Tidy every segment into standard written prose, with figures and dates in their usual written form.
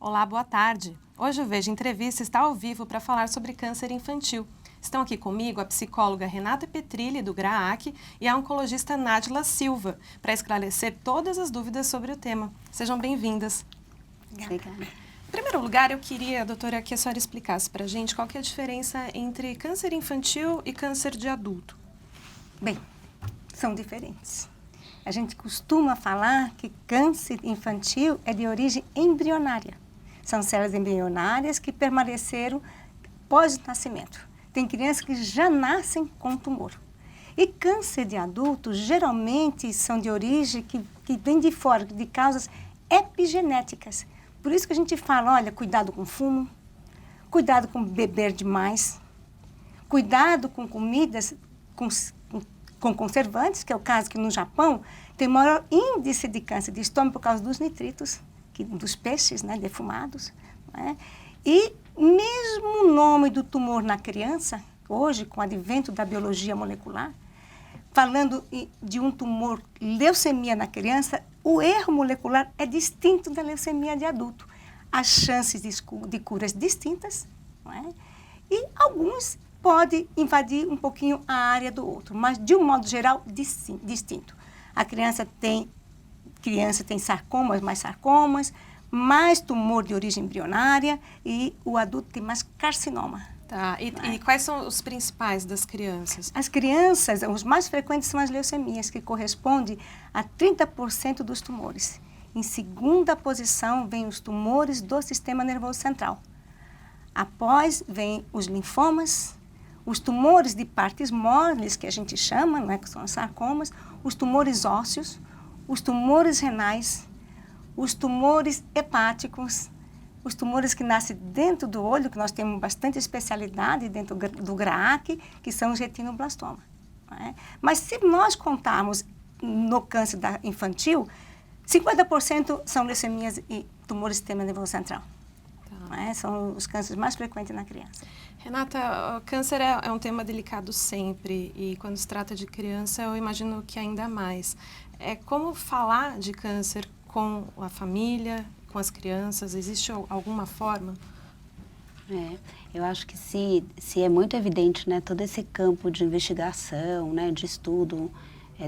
Olá, boa tarde. Hoje o Veja Entrevista está ao vivo para falar sobre câncer infantil. Estão aqui comigo a psicóloga Renata Petrilli, do GRAAC, e a oncologista Nádila Silva, para esclarecer todas as dúvidas sobre o tema. Sejam bem-vindas. Obrigada. Em primeiro lugar, eu queria, doutora, que a senhora explicasse para a gente qual que é a diferença entre câncer infantil e câncer de adulto. Bem, são diferentes. A gente costuma falar que câncer infantil é de origem embrionária. São células embrionárias que permaneceram pós-nascimento. Tem crianças que já nascem com tumor. E câncer de adulto, geralmente, são de origem que vem de fora, de causas epigenéticas. Por isso que a gente fala, olha, cuidado com fumo, cuidado com beber demais, cuidado com comidas com conservantes, que é o caso que no Japão tem maior índice de câncer de estômago por causa dos nitritos, dos peixes, né, defumados. Né? E mesmo o nome do tumor na criança, hoje, com o advento da biologia molecular, falando de um tumor, leucemia na criança, o erro molecular é distinto da leucemia de adulto. As chances de curas distintas, não é? E alguns podem invadir um pouquinho a área do outro, mas de um modo geral distinto. A criança tem sarcomas, mais tumor de origem embrionária e o adulto tem mais carcinoma. Tá, e quais são os principais das crianças? As crianças, os mais frequentes são as leucemias, que correspondem a 30% dos tumores. Em segunda posição, vem os tumores do sistema nervoso central. Após, vem os linfomas, os tumores de partes moles, que a gente chama, não é, que são os sarcomas, os tumores ósseos, os tumores renais, os tumores hepáticos, os tumores que nascem dentro do olho, que nós temos bastante especialidade dentro do GRAAC, que são os retinoblastomas. É? Mas se nós contarmos no câncer infantil, 50% são leucemias e tumores do sistema nervoso central. Tá. São os cânceres mais frequentes na criança. Renata, o câncer é um tema delicado sempre e quando se trata de criança eu imagino que ainda mais. Como falar de câncer com a família, com as crianças? Existe alguma forma? Eu acho que se é muito evidente, né, todo esse campo de investigação, né, de estudo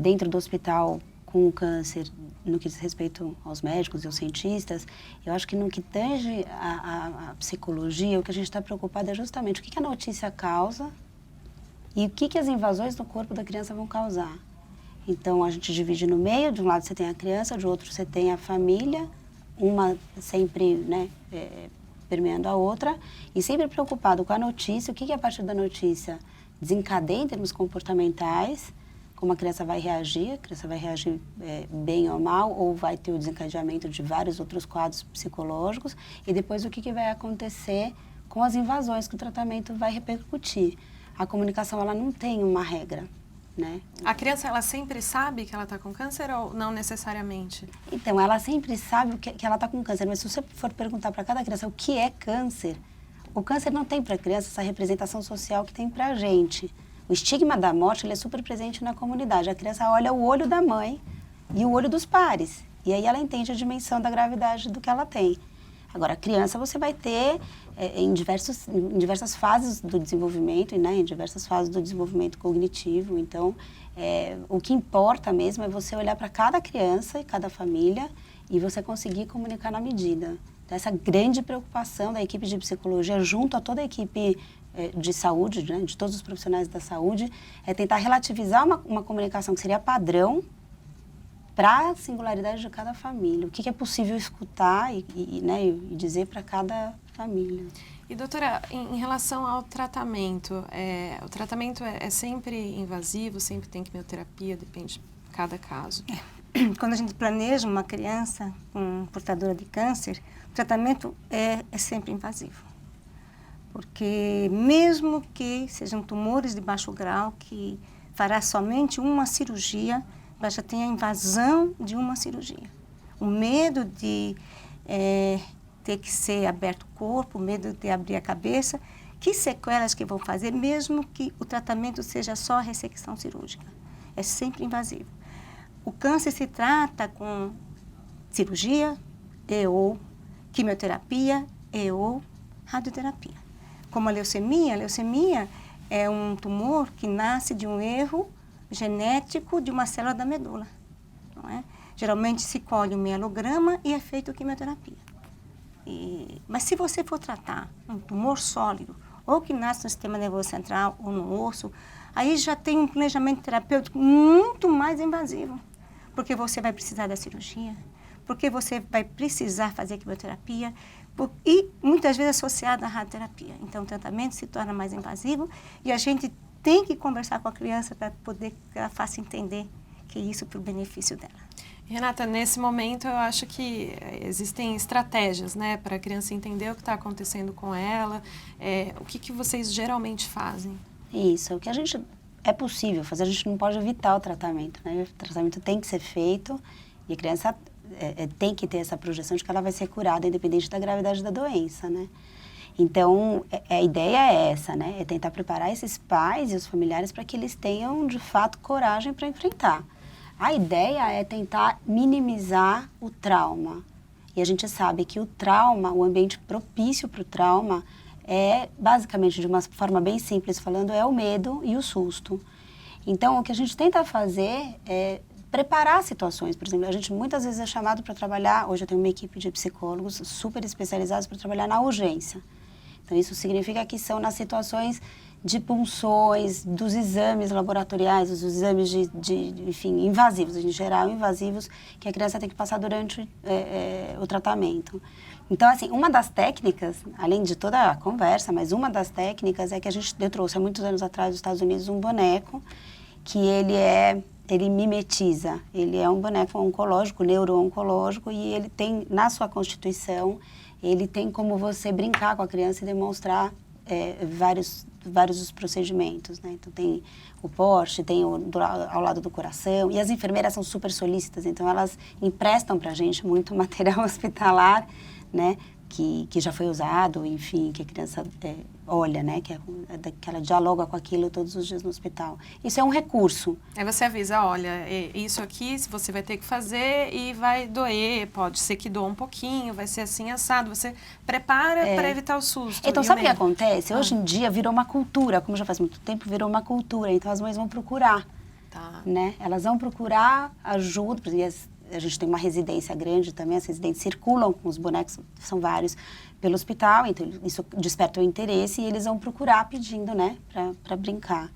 dentro do hospital com o câncer, no que diz respeito aos médicos e aos cientistas, eu acho que no que tange a psicologia, o que a gente está preocupado é justamente o que a notícia causa e o que as invasões no corpo da criança vão causar. Então, a gente divide no meio, de um lado você tem a criança, de outro você tem a família, uma sempre, né, permeando a outra, e sempre preocupado com a notícia, o que a partir da notícia desencadeia em termos comportamentais, como a criança vai reagir bem ou mal, ou vai ter o desencadeamento de vários outros quadros psicológicos, e depois o que vai acontecer com as invasões que o tratamento vai repercutir. A comunicação, ela não tem uma regra. Né? A criança, ela sempre sabe que ela está com câncer ou não necessariamente? Então, ela sempre sabe que ela está com câncer, mas se você for perguntar para cada criança o que é câncer, o câncer não tem para a criança essa representação social que tem para a gente. O estigma da morte, ele é super presente na comunidade. A criança olha o olho da mãe e o olho dos pares, e aí ela entende a dimensão da gravidade do que ela tem. Agora, a criança você vai ter em diversas fases do desenvolvimento, né, em diversas fases do desenvolvimento cognitivo. Então, o que importa mesmo é você olhar para cada criança e cada família e você conseguir comunicar na medida. Então, essa grande preocupação da equipe de psicologia junto a toda a equipe de saúde, né, de todos os profissionais da saúde, é tentar relativizar uma comunicação que seria padrão para a singularidade de cada família. O que é possível escutar e dizer para cada família. E, doutora, em relação ao tratamento, o tratamento é sempre invasivo, sempre tem quimioterapia, depende de cada caso? Quando a gente planeja uma criança portadora de câncer, o tratamento é sempre invasivo. Porque mesmo que sejam tumores de baixo grau, que fará somente uma cirurgia, ela já tem a invasão de uma cirurgia. O medo de ter que ser aberto o corpo, o medo de abrir a cabeça, que sequelas que vão fazer, mesmo que o tratamento seja só ressecção cirúrgica. É sempre invasivo. O câncer se trata com cirurgia ou quimioterapia e ou radioterapia. Como a leucemia é um tumor que nasce de um erro genético de uma célula da medula, não é? Geralmente se colhe um mielograma e é feito quimioterapia. Mas se você for tratar um tumor sólido, ou que nasce no sistema nervoso central ou no osso, aí já tem um planejamento terapêutico muito mais invasivo, porque você vai precisar da cirurgia, porque você vai precisar fazer quimioterapia e muitas vezes associado à radioterapia. Então o tratamento se torna mais invasivo e a gente tem que conversar com a criança para poder que ela faça entender que isso é para o benefício dela. Renata, nesse momento eu acho que existem estratégias, né, para a criança entender o que está acontecendo com ela. O que vocês geralmente fazem? Isso, o que a gente é possível fazer, a gente não pode evitar o tratamento, né? O tratamento tem que ser feito e a criança tem que ter essa projeção de que ela vai ser curada, independente da gravidade da doença, né? Então, a ideia é essa, né? É tentar preparar esses pais e os familiares para que eles tenham, de fato, coragem para enfrentar. A ideia é tentar minimizar o trauma. E a gente sabe que o trauma, o ambiente propício para o trauma, basicamente, de uma forma bem simples falando, é o medo e o susto. Então, o que a gente tenta fazer é preparar situações. Por exemplo, a gente muitas vezes é chamado para trabalhar, hoje eu tenho uma equipe de psicólogos super especializados para trabalhar na urgência. Então, isso significa que são nas situações de punções, dos exames laboratoriais, os exames enfim, invasivos, em geral invasivos, que a criança tem que passar durante o tratamento. Então, assim, uma das técnicas, além de toda a conversa, mas uma das técnicas é que eu trouxe há muitos anos atrás dos Estados Unidos um boneco que ele mimetiza. Ele é um boneco oncológico, neuro-oncológico, e ele tem, na sua constituição, ele tem como você brincar com a criança e demonstrar vários dos procedimentos, né? Então, tem o porte, tem ao lado do coração, e as enfermeiras são super solícitas, então elas emprestam para a gente muito material hospitalar, né? Que já foi usado, enfim, que a criança olha, né? Que ela dialoga com aquilo todos os dias no hospital. Isso é um recurso. Aí você avisa, olha, isso aqui você vai ter que fazer e vai doer, pode ser que doa um pouquinho, vai ser assim assado. Você prepara para evitar o susto. Então, sabe o que acontece? Hoje em dia virou uma cultura, como já faz muito tempo, virou uma cultura. Então, as mães vão procurar, né? Elas vão procurar ajuda, a gente tem uma residência grande também, as residentes circulam com os bonecos, são vários, pelo hospital, então isso desperta o interesse e eles vão procurar pedindo, né, para brincar.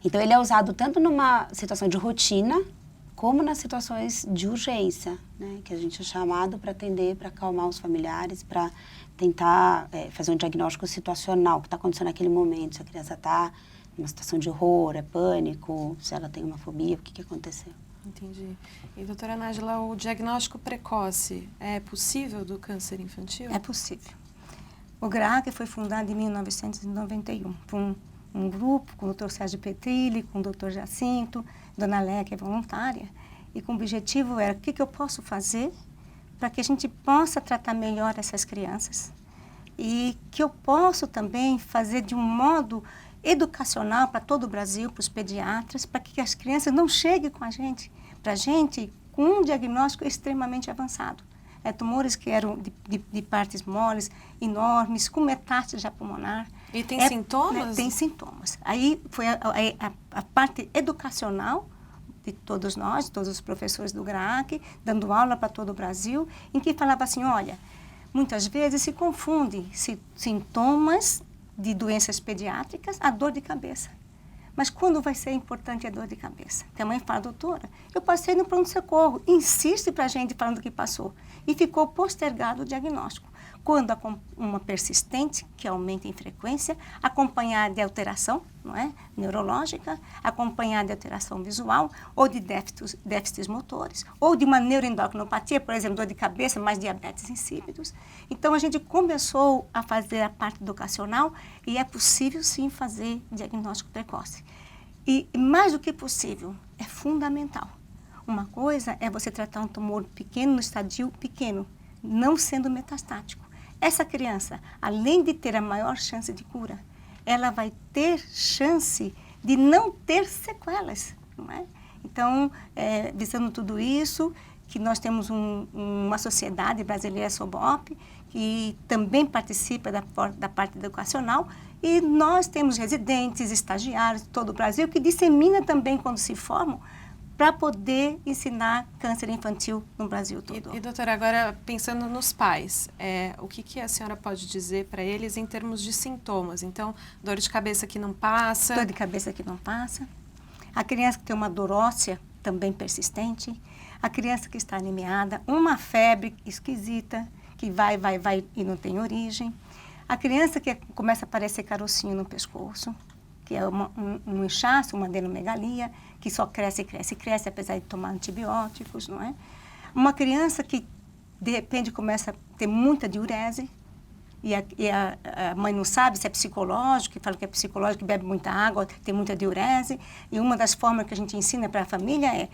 Então, ele é usado tanto numa situação de rotina, como nas situações de urgência, né, que a gente é chamado para atender, para acalmar os familiares, para tentar fazer um diagnóstico situacional, o que está acontecendo naquele momento, se a criança está numa situação de horror, pânico, se ela tem uma fobia, o que aconteceu. Entendi. E, doutora Nájila, o diagnóstico precoce é possível do câncer infantil? É possível. O GRAAC foi fundado em 1991 por um grupo com o Dr. Sérgio Petrilli, com o Dr. Jacinto, Dona Léa, que é voluntária, e com o objetivo era o que eu posso fazer para que a gente possa tratar melhor essas crianças e que eu posso também fazer de um modo educacional para todo o Brasil, para os pediatras, para que as crianças não cheguem com a gente, para a gente com um diagnóstico extremamente avançado. Tumores que eram de partes moles, enormes, com metástase já pulmonar. E tem sintomas? Né, tem sintomas. Aí foi a parte educacional de todos nós, todos os professores do GRAAC, dando aula para todo o Brasil, em que falava assim, olha, muitas vezes se confunde sintomas de doenças pediátricas a dor de cabeça. Mas quando vai ser importante a dor de cabeça? Então a mãe fala, doutora, eu passei no pronto-socorro, insiste para a gente falando que passou. E ficou postergado o diagnóstico. Quando uma persistente, que aumenta em frequência, acompanhada de alteração, não é, neurológica, acompanhada de alteração visual, ou de déficits motores, ou de uma neuroendocrinopatia, por exemplo, dor de cabeça, mais diabetes insípidos. Então, a gente começou a fazer a parte educacional e é possível, sim, fazer diagnóstico precoce. E, mais do que possível, é fundamental. Uma coisa é você tratar um tumor pequeno, no estadio pequeno, não sendo metastático. Essa criança, além de ter a maior chance de cura, ela vai ter chance de não ter sequelas, não é? Então, visando tudo isso, que nós temos uma sociedade brasileira SOBOP, que também participa da parte educacional, e nós temos residentes, estagiários de todo o Brasil, que dissemina também quando se formam, para poder ensinar câncer infantil no Brasil todo. E doutora, agora pensando nos pais, o que a senhora pode dizer para eles em termos de sintomas? Então, dor de cabeça que não passa? Dor de cabeça que não passa. A criança que tem uma dor óssea também persistente. A criança que está anemiada, uma febre esquisita, que vai e não tem origem. A criança que começa a aparecer carocinho no pescoço, que é um inchaço, uma adenomegalia, que só cresce, apesar de tomar antibióticos, não é? Uma criança que, de repente, começa a ter muita diurese, e a mãe não sabe se é psicológico, que fala que é psicológico, que bebe muita água, tem muita diurese, e uma das formas que a gente ensina para a família é,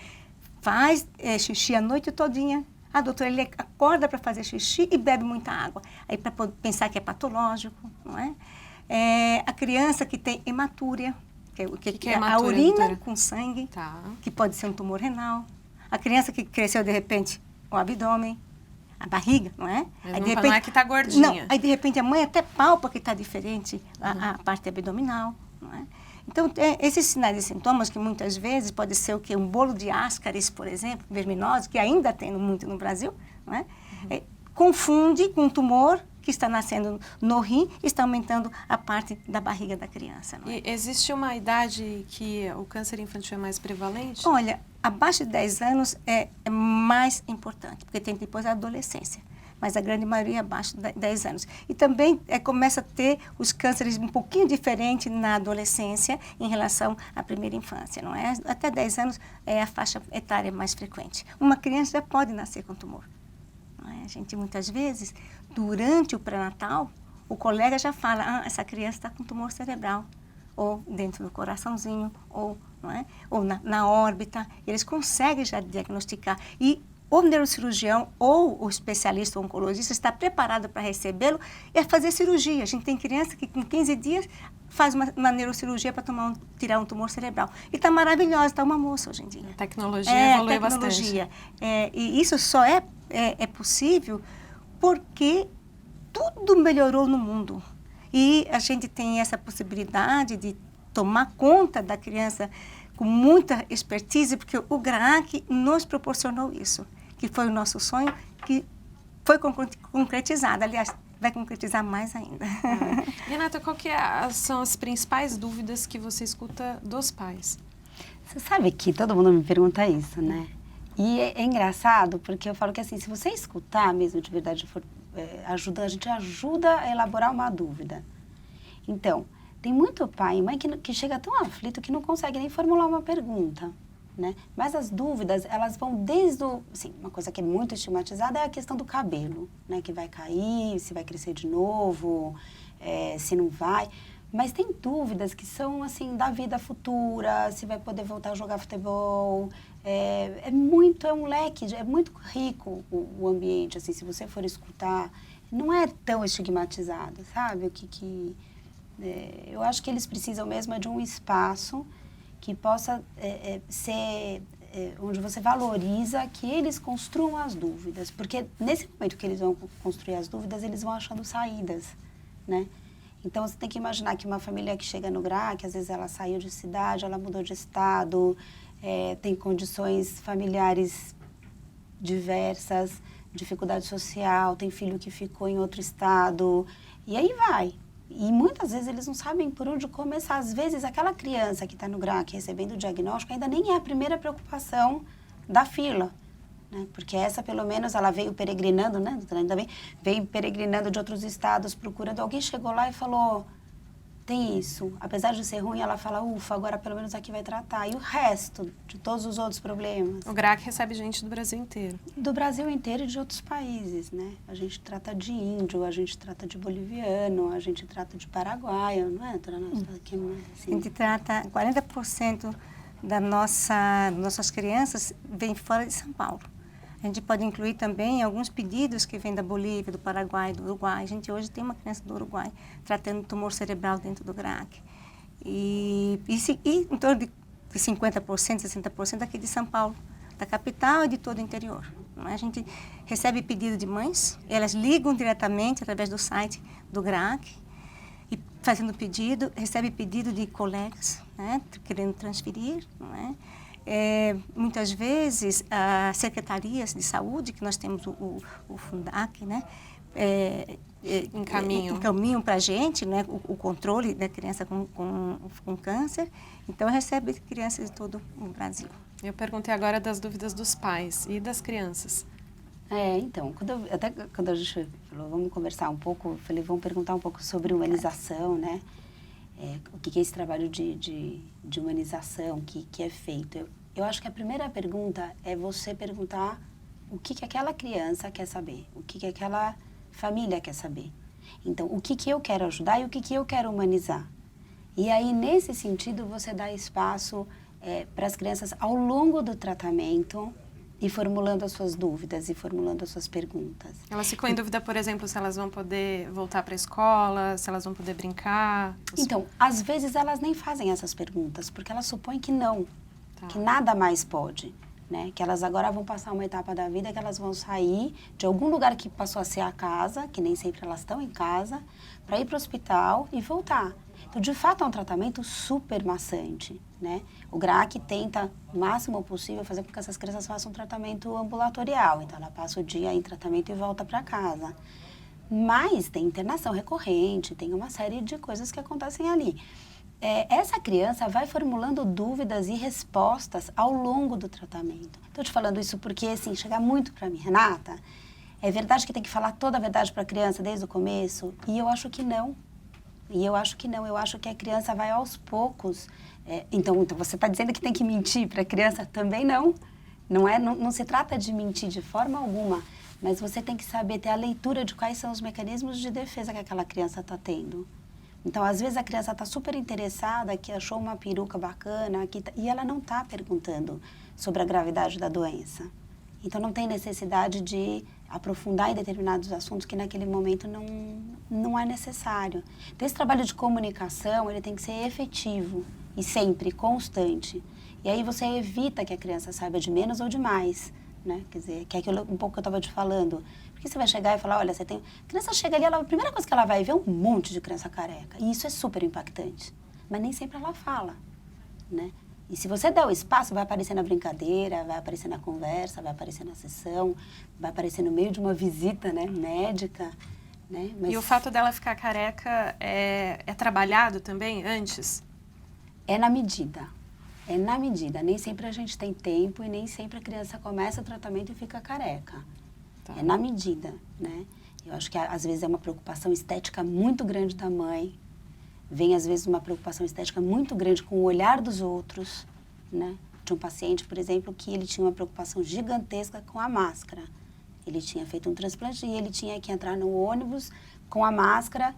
faz xixi a noite todinha. Ah, doutora, ele acorda para fazer xixi e bebe muita água. Aí, para pensar que é patológico, não é? A criança que tem hematúria, que é hematúria, a urina doutora? com sangue, Tá. que pode ser um tumor renal. A criança que cresceu, de repente, o abdômen, a barriga, não é? Mas Aí, não é que está gordinha. Não, aí de repente a mãe até palpa que está diferente a parte abdominal, não é? Então, esses sinais e sintomas que muitas vezes pode ser o quê? Um bolo de Ascaris, por exemplo, verminose, que ainda tem muito no Brasil, não é? Confunde com um tumor que está nascendo no rim e está aumentando a parte da barriga da criança. Não é? E existe uma idade que o câncer infantil é mais prevalente? Olha, abaixo de 10 anos é mais importante, porque tem depois a adolescência. Mas a grande maioria é abaixo de 10 anos. E também começa a ter os cânceres um pouquinho diferentes na adolescência em relação à primeira infância, não é? Até 10 anos é a faixa etária mais frequente. Uma criança já pode nascer com tumor. Não é? A gente, muitas vezes, durante o pré-natal, o colega já fala, essa criança está com tumor cerebral, ou dentro do coraçãozinho, ou, não é? Ou na órbita. Eles conseguem já diagnosticar. E o neurocirurgião ou o especialista ou oncologista está preparado para recebê-lo e fazer cirurgia. A gente tem criança que com 15 dias faz uma neurocirurgia para tirar um tumor cerebral. E está maravilhosa, está uma moça hoje em dia. A tecnologia evoluiu tecnologia. bastante. E isso só é possível porque tudo melhorou no mundo. E a gente tem essa possibilidade de tomar conta da criança com muita expertise, porque o GRAAC nos proporcionou isso, que foi o nosso sonho, que foi concretizado. Aliás, vai concretizar mais ainda. Renata, qual que são as principais dúvidas que você escuta dos pais? Você sabe que todo mundo me pergunta isso, né? E é engraçado, porque eu falo que assim, se você escutar mesmo de verdade, a gente ajuda a elaborar uma dúvida. Então, tem muito pai e mãe que chega tão aflito que não consegue nem formular uma pergunta, né? Mas as dúvidas, elas vão desde assim, uma coisa que é muito estigmatizada é a questão do cabelo, né? Que vai cair, se vai crescer de novo, se não vai. Mas tem dúvidas que são, assim, da vida futura, se vai poder voltar a jogar futebol. É um leque, é muito rico o ambiente, assim, se você for escutar, não é tão estigmatizado, sabe? Eu acho que eles precisam mesmo de um espaço que possa ser onde você valoriza que eles construam as dúvidas, porque nesse momento que eles vão construir as dúvidas, eles vão achando saídas, né? Então, você tem que imaginar que uma família que chega no GRAAC, às vezes ela saiu de cidade, ela mudou de estado, tem condições familiares diversas, dificuldade social, tem filho que ficou em outro estado, e aí vai. E muitas vezes eles não sabem por onde começar. Às vezes, aquela criança que está no GRAAC recebendo o diagnóstico ainda nem é a primeira preocupação da fila. Né? Porque essa, pelo menos, ela veio peregrinando, né? Ainda bem, veio peregrinando de outros estados, procurando. Alguém chegou lá e falou, tem isso. Apesar de ser ruim, ela fala, ufa, agora pelo menos aqui vai tratar. E o resto de todos os outros problemas? O GRAAC recebe gente do Brasil inteiro. Do Brasil inteiro e de outros países, né? A gente trata de índio, a gente trata de boliviano, a gente trata de paraguaio, não é? Assim. A gente trata 40% das nossas crianças vêm fora de São Paulo. A gente pode incluir também alguns pedidos que vêm da Bolívia, do Paraguai, do Uruguai. A gente hoje tem uma criança do Uruguai tratando tumor cerebral dentro do GRAAC. E em torno de 50%, 60% aqui de São Paulo, da capital e de todo o interior. não é? A gente recebe pedido de mães, elas ligam diretamente através do site do GRAAC, e fazendo pedido, recebe pedido de colegas, né, querendo transferir, não é? Muitas vezes, as secretarias de saúde, que nós temos o Fundac, né, encaminham para a gente, né, o controle da criança com câncer. Então, recebe crianças de todo o Brasil. Eu perguntei agora das dúvidas dos pais e das crianças. Então, quando a gente falou, vamos conversar um pouco, eu falei, vamos perguntar um pouco sobre humanização, né? O que é esse trabalho de humanização que é feito? Eu acho que a primeira pergunta é você perguntar o que aquela criança quer saber, o que aquela família quer saber. Então, o que eu quero ajudar e o que eu quero humanizar. E aí, nesse sentido, você dá espaço para as crianças ao longo do tratamento e formulando as suas dúvidas e formulando as suas perguntas. Elas ficam em dúvida, por exemplo, se elas vão poder voltar para a escola, se elas vão poder brincar? Então, às vezes elas nem fazem essas perguntas, porque elas supõem que não, que nada mais pode, né? Que elas agora vão passar uma etapa da vida que elas vão sair de algum lugar que passou a ser a casa, que nem sempre elas estão em casa, para ir para o hospital e voltar. Então, de fato, é um tratamento super maçante, né? O GRAAC tenta, o máximo possível, fazer com que essas crianças façam um tratamento ambulatorial. Então, ela passa o dia em tratamento e volta para casa. Mas tem internação recorrente, tem uma série de coisas que acontecem ali. Essa criança vai formulando dúvidas e respostas ao longo do tratamento. Estou te falando isso porque, assim, chega muito para mim, Renata, é verdade que tem que falar toda a verdade para a criança desde o começo? E eu acho que não. Eu acho que a criança vai aos poucos. Então você está dizendo que tem que mentir para a criança? Também não. Não se trata de mentir de forma alguma, mas você tem que saber ter a leitura de quais são os mecanismos de defesa que aquela criança está tendo. Então, às vezes a criança está super interessada, que achou uma peruca bacana, e ela não está perguntando sobre a gravidade da doença. Então, não tem necessidade de aprofundar em determinados assuntos que naquele momento não é necessário. Então, esse trabalho de comunicação, ele tem que ser efetivo e sempre constante. E aí você evita que a criança saiba de menos ou de mais, né? Quer dizer, que é aquilo um pouco que eu estava te falando. Porque você vai chegar e falar, olha, você tem... A criança chega ali, a primeira coisa que ela vai ver é um monte de criança careca. E isso é super impactante. Mas nem sempre ela fala, né? E se você der o espaço, vai aparecer na brincadeira, vai aparecer na conversa, vai aparecer na sessão, vai aparecer no meio de uma visita, né, médica, né? Mas... E o fato dela ficar careca é trabalhado também antes? É na medida. É na medida. Nem sempre a gente tem tempo e nem sempre a criança começa o tratamento e fica careca. Tá. É na medida, né? Eu acho que às vezes é uma preocupação estética muito grande da mãe. Vem, às vezes, uma preocupação estética muito grande com o olhar dos outros, né? De um paciente, por exemplo, que ele tinha uma preocupação gigantesca com a máscara. Ele tinha feito um transplante e ele tinha que entrar no ônibus com a máscara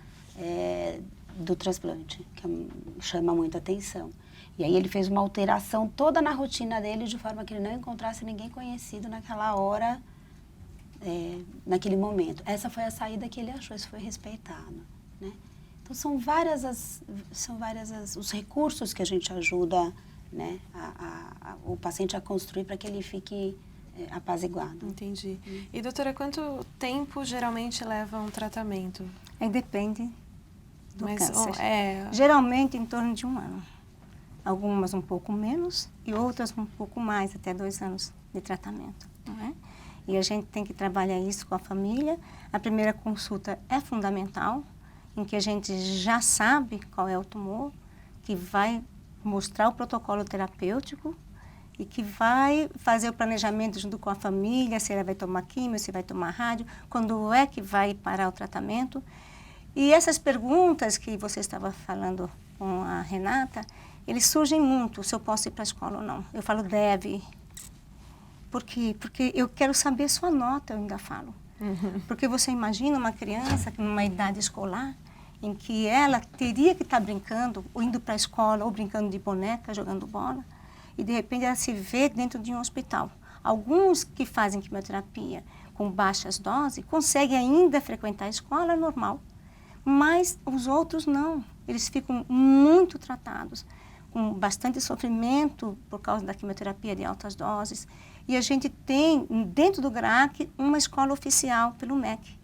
do transplante, que chama muito atenção. E aí ele fez uma alteração toda na rotina dele, de forma que ele não encontrasse ninguém conhecido naquela hora, naquele momento. Essa foi a saída que ele achou, isso foi respeitado, né? Então, são várias os recursos que a gente ajuda, né, o paciente a construir para que ele fique apaziguado. Entendi. E, doutora, quanto tempo geralmente leva um tratamento? Depende do câncer. Oh, Geralmente em torno de 1 ano. Algumas um pouco menos e outras um pouco mais, até 2 anos de tratamento, não é? E a gente tem que trabalhar isso com a família. A primeira consulta é fundamental, em que a gente já sabe qual é o tumor, que vai mostrar o protocolo terapêutico e que vai fazer o planejamento junto com a família, se ela vai tomar químio, se vai tomar rádio, quando é que vai parar o tratamento. E essas perguntas que você estava falando com a Renata, eles surgem muito, se eu posso ir para a escola ou não. Eu falo deve. Por quê? Porque eu quero saber sua nota, eu ainda falo. Porque você imagina uma criança numa idade escolar em que ela teria que estar brincando, ou indo para a escola, ou brincando de boneca, jogando bola, e de repente ela se vê dentro de um hospital. Alguns que fazem quimioterapia com baixas doses conseguem ainda frequentar a escola normal, mas os outros não. Eles ficam muito tratados. com bastante sofrimento por causa da quimioterapia de altas doses. E a gente tem, dentro do GRAAC, uma escola oficial pelo MEC.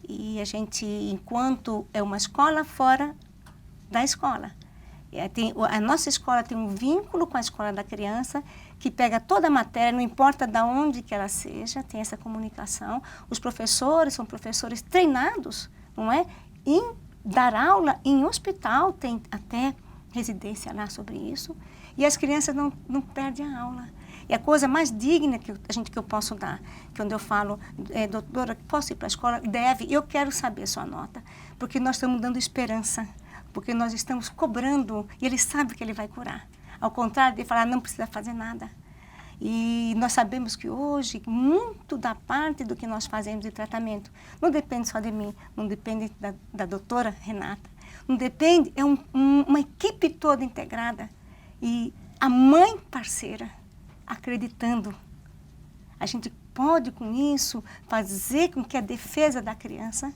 E a gente, enquanto é uma escola fora da escola. A nossa escola tem um vínculo com a escola da criança, que pega toda a matéria, não importa de onde que ela seja, tem essa comunicação. Os professores são professores treinados, não é? Em dar aula em hospital, tem até residência lá sobre isso. E as crianças não perdem a aula. E a coisa mais digna que eu posso dar, que quando eu falo, doutora, posso ir para a escola? Deve, eu quero saber a sua nota, porque nós estamos dando esperança, porque nós estamos cobrando, e ele sabe que ele vai curar. Ao contrário de falar, não precisa fazer nada. E nós sabemos que hoje, muito da parte do que nós fazemos de tratamento, não depende só de mim, não depende da doutora Renata, não depende, é uma equipe toda integrada. E a mãe parceira, acreditando. A gente pode, com isso, fazer com que a defesa da criança,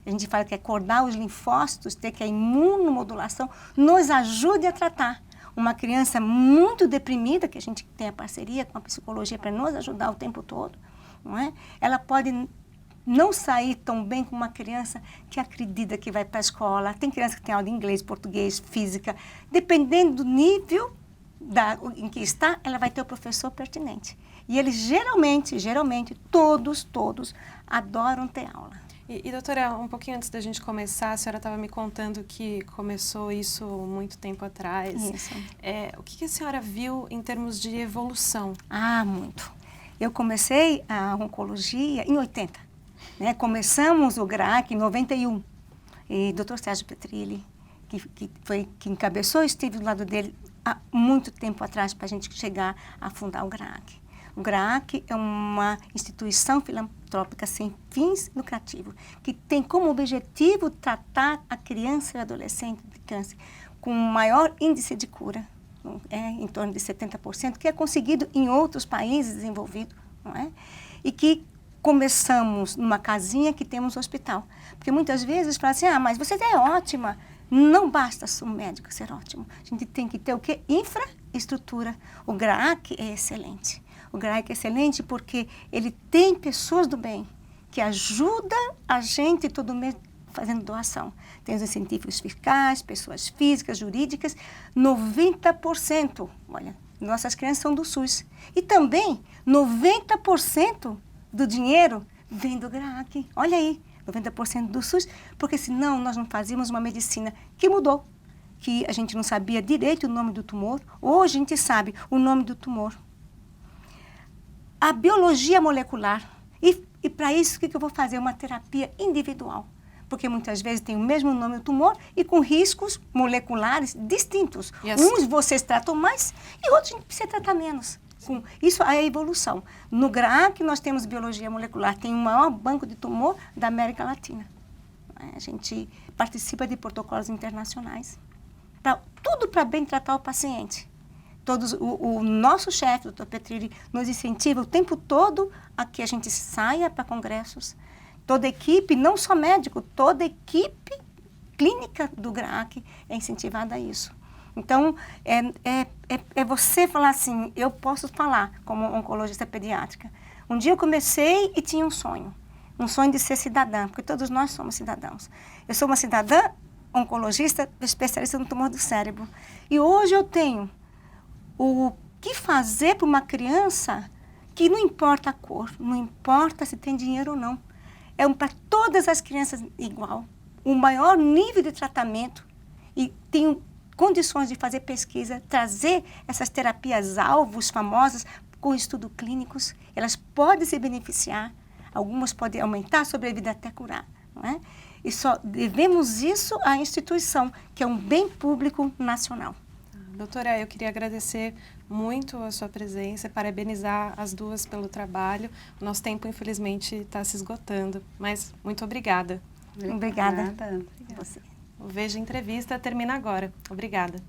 a gente fala que acordar os linfócitos, ter que a imunomodulação, nos ajude a tratar. Uma criança muito deprimida, que a gente tem a parceria com a psicologia para nos ajudar o tempo todo, não é? Ela pode não sair tão bem como uma criança que acredita que vai para a escola. Tem criança que tem aula de inglês, português, física. Dependendo do nível em que está, ela vai ter o professor pertinente. E eles geralmente, todos adoram ter aula. E doutora, um pouquinho antes da gente começar, a senhora estava me contando que começou isso muito tempo atrás. Isso. O que a senhora viu em termos de evolução? Ah, muito. Eu comecei a oncologia em 80. Né? Começamos o GRAAC em 91. E o Dr. Sérgio Petrilli, que encabeçou, esteve do lado dele há muito tempo atrás para a gente chegar a fundar o GRAAC. O GRAAC é uma instituição filantrópica sem fins lucrativos, que tem como objetivo tratar a criança e o adolescente de câncer com maior índice de cura, em torno de 70%, que é conseguido em outros países desenvolvidos, não é? E que começamos numa casinha que temos um hospital. Porque muitas vezes falam assim, mas você é ótima. Não basta um médico ser ótimo. A gente tem que ter o quê? Infraestrutura. O GRAAC é excelente. O GRAAC é excelente porque ele tem pessoas do bem que ajudam a gente todo mês fazendo doação. Tem os incentivos fiscais, pessoas físicas, jurídicas, 90%. Olha, nossas crianças são do SUS. E também 90% do dinheiro vem do GRAAC. Olha aí, 90% do SUS, porque senão nós não fazíamos uma medicina que mudou, que a gente não sabia direito o nome do tumor. Hoje a gente sabe o nome do tumor. A biologia molecular. E para isso, o que eu vou fazer? Uma terapia individual. Porque muitas vezes tem o mesmo nome do tumor e com riscos moleculares distintos. Uns vocês tratam mais e outros a gente precisa tratar menos. Isso é a evolução. No GRAAC nós temos biologia molecular, tem o maior banco de tumor da América Latina. A gente participa de protocolos internacionais. Tudo para bem tratar o paciente. O nosso chefe, o Dr. Petrilli, nos incentiva o tempo todo a que a gente saia para congressos. Toda a equipe, não só médico, toda a equipe clínica do GRAAC é incentivada a isso. Então, é você falar assim, eu posso falar como oncologista pediátrica. Um dia eu comecei e tinha um sonho de ser cidadã, porque todos nós somos cidadãos. Eu sou uma cidadã oncologista, especialista no tumor do cérebro. E hoje eu tenho o que fazer para uma criança que não importa a cor, não importa se tem dinheiro ou não. É para todas as crianças igual, o maior nível de tratamento e tenho condições de fazer pesquisa, trazer essas terapias-alvos famosas com estudos clínicos. Elas podem se beneficiar, algumas podem aumentar a sobrevida até curar, não é? E só devemos isso à instituição, que é um bem público nacional. Doutora, eu queria agradecer muito a sua presença, parabenizar as duas pelo trabalho. O nosso tempo, infelizmente, está se esgotando, mas muito obrigada. Obrigada. Obrigada. Você. O Veja Entrevista termina agora. Obrigada.